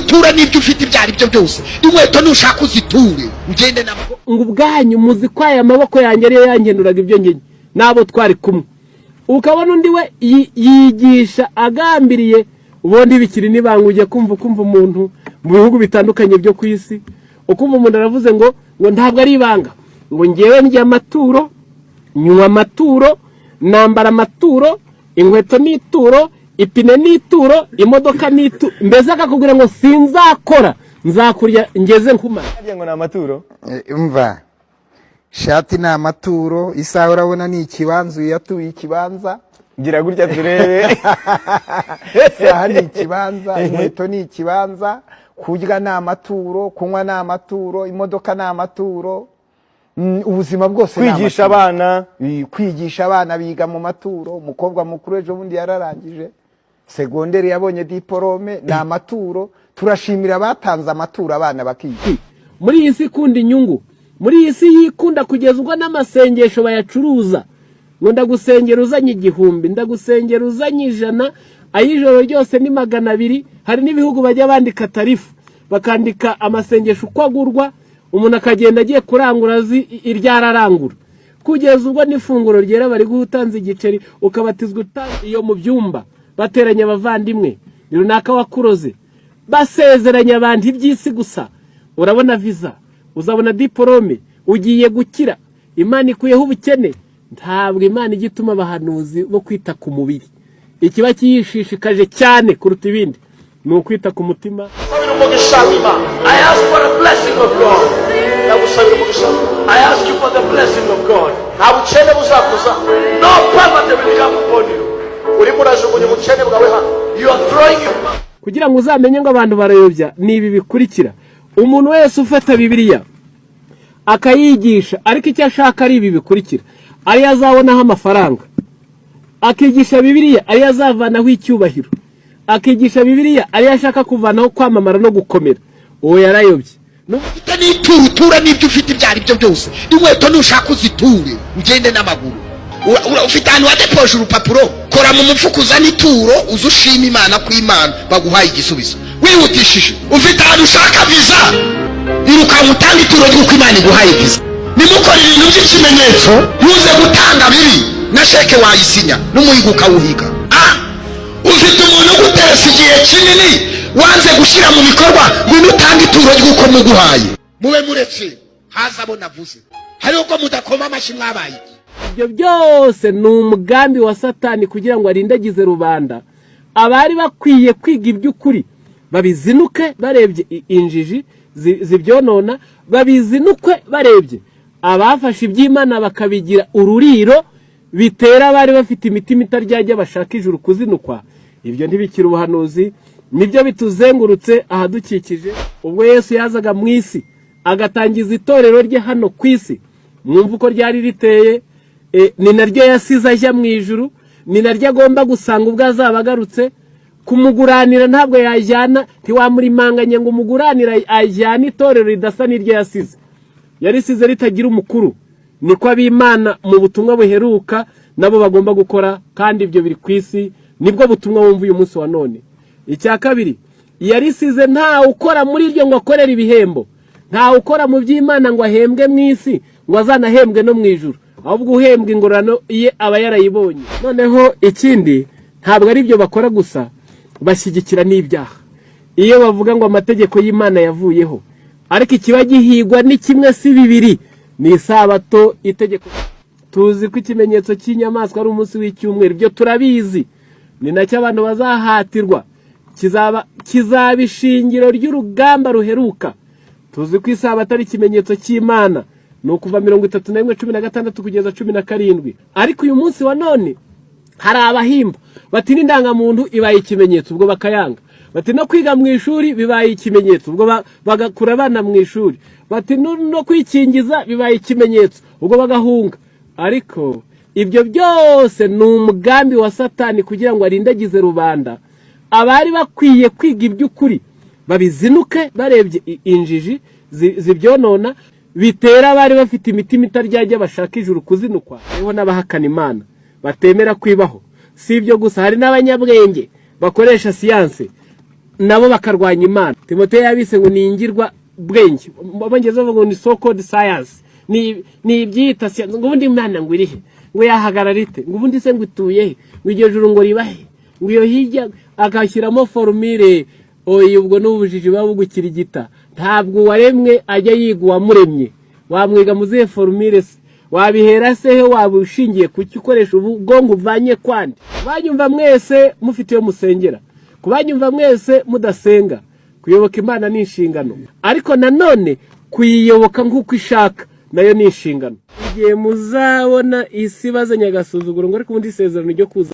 tura n'ibyo ufite ibyari byo byose inkweto nushaka uziture ugende nabo ngo ubwanyu muzi ko aya maboko yanjye ariyo yangenduraga ibyo ngenye nabo twari kumwe ukabona undi we yigisha agambiriye ubundi bikiri nibanga ujya kumva umuntu mu bihugu bitandukanye byo ku isi ukumva umuntu aravuze ngo ntabwo ari ibanga ngo ngewe ndya amaturo nywa amaturo nambara amaturo inkweto n'ituro ipine n'ituro imodoka n'ituro mbese akakubwira ngo sinzakora nzakurya ngeze nkumara ngo ni amaturo umva shati ni amaturo isaha urabona ni ikibanza uyatuye ikibanza gira gutya turebe isaha ni ikibanza inkweto ni ikibanza kurya ni amaturo kunywa ni amaturo imodoka ni amaturo ubuzima bwose kwigisha abana biga mu maturo umukobwa mukuru ejo bundi yararangije segonderi yabonye diporome ni amaturo turashimira abatanze amaturo abana bakiga muri iyi si ikunda inyungu muri iyi si yikunda kugeza ubwo n'amasengesho bayacuruza ngo ndagusengera uzanye 1000 ndagusengera uzanye 100 ay'ijoro ryose ni 200 hari n'ibihugu bajya bandika tarifu bakandika amasengesho uko agurwa umuntu akagenda agiye kurangura iryararangura kugeza ubwo n'ifunguro ryera bari guhutanza igiceri ukabatizwa iyo mu byumba bateranya abavandimwe runaka wakuroze basezeranya abantu iby'isi gusa urabona visa uzabona diporome ugiye gukira imana ikuyeho ubukene ntabwo imana igituma abahanuzi bo kwita ku mubiri ikiba kiyishishikaje cyane kuruta ibindi ni ukwita ku mutima I ask for the blessing of God. I ask you for the blessing of God. No poverty will come upon you. You are throwing your back. kugira ngo uzamenye ngo abantu barayobya ni ibi bikurikira umuntu wese ufata Bibiliya akayigisha ariko icyo ashaka ari ibi bikurikira ari azabonaho amafaranga akigisha Bibiliya ari azavanaho icyubahiro akigisha Bibiliya ari ashaka kuvanaho kwamamara no gukomera uwo yarayobye ufite tura n'ibyo ufite ibyari byo byose inkweto nushaka uziture ugende n'amaguru ufite ahantu wadepoje urupapuro kora mu mufuko uzana ituro uzushima imana ku imana baguhaye igisubizo wihutishije ufite ahantu ushaka visa iruka utanga ituro ry'uko imana iguhaye visa nimukora ibintu by'ikimenyetso ntuze gutanga bibi na sheke wayisinya n'umuhigo ukawuhiga ufite umuntu ugutesa igihe kinini wanze gushyira mu bikorwa ngo utange ituro ry'uko muguhaye mube muretse haza abo navuze hariho ko mudakoma amashyi mwabaye ibyo byose ni umugambi wa Satani kugira ngo arindagize rubanda abari bakwiye kwiga iby'ukuri babizinuke barebye injiji zibyonona babizinuke barebye abafashe iby'Imana bakabigira ururiro bitera abari bafite imitima itaryajya bashaka ijuru kuzinukwa ibyo ntibikira ubuhanuzi nibyo bituzengurutse ahadukikije ubwo Yesu yazaga mu isi agatangiza itorero rye hano ku isi mwumva uko ryari riteye ni naryo yasize ajya mu ijuru ni naryo agomba gusanga ubwo azaba agarutse kumuguranira ntabwo yajyana ntiwamurimanganye ngo umuguranira ajyana itorero ridasa n'iryo yasize yarisize ritagira umukuru niko ab'Imana mu butumwa buheruka nabo bagomba gukora kandi ibyo biri ku isi nibwo butumwa wumva uyu munsi wa none icya kabiri yarisize nta ukora muri iryo ngo akorere ibihembo nta ukora mu by'Imana ngo ahembwe mu isi ngo azanahembwe no mu ijuru ahubwo uhembwa ingorano ye aba yarayibonye noneho ikindi ntabwo ari byo bakora gusa bashyigikira n'ibyaha iyo bavuga ngo amategeko y'Imana yavuyeho ariko ikiba gihigwa ni kimwe si bibiri ni isabato itegeko tuzi ko ikimenyetso cy'inyamaswa ari umunsi w'icyumweru byo turabizi ni nacyo abantu bazahatirwa kizaba ishingiro ry'urugamba ruheruka tuzi ko isabato ari ikimenyetso cy'Imana ni ukuva 31:16 kugeza 17 ariko uyu munsi wa none hari abahimba bati n'indangamuntu ibaye ikimenyetso ubwo bakayanga bati no kwiga mu ishuri bibaye ikimenyetso ubwo bagakura abana mu ishuri bati no kwikingiza bibaye ikimenyetso ubwo bagahunga ariko ibyo byose ni umugambi wa Satani kugira ngo arindagize rubanda abari bakwiye kwiga iby'ukuri babizinuke barebye injiji zibyonona bitera abari bafite imitima itaryajya bashaka ijuru kuzinukwa hariho n'abahakana Imana batemera kwibaho si ibyo gusa hari n'abanyabwenge bakoresha siyanse nabo bakarwanya Imana. Timoteyo yabise ngo ningirwa bwenge, abongereza bavuga ngo ni so called science, ni ibyita siyansi. Ngo ubundi Imana ngo irihe, ngo yahagarara ite, ngo ubundi se ngo ituye he, ngo iryo juru ngo ribahe, ngo iyo hirya akashyiramo formule. Oya, ubwo n'ubujiji babugukirigita. Ntabwo waremwe ajya yiga uwamuremye. Wamwiga muzihe formule se, wabihera se he, wabushingiye kuki ukoresha ubwongo uvanye kwandi? Banyumva mwese mufite yo musengera, kubanyumva mwese mudasenga. Kuyoboka Imana ni inshingano, ariko nanone kuyiyoboka nk'uko ishaka nayo ni inshingano. Igihe muzabona isi bazanye agasuzuguro ngo ariko ubundi isezerano ryo kuza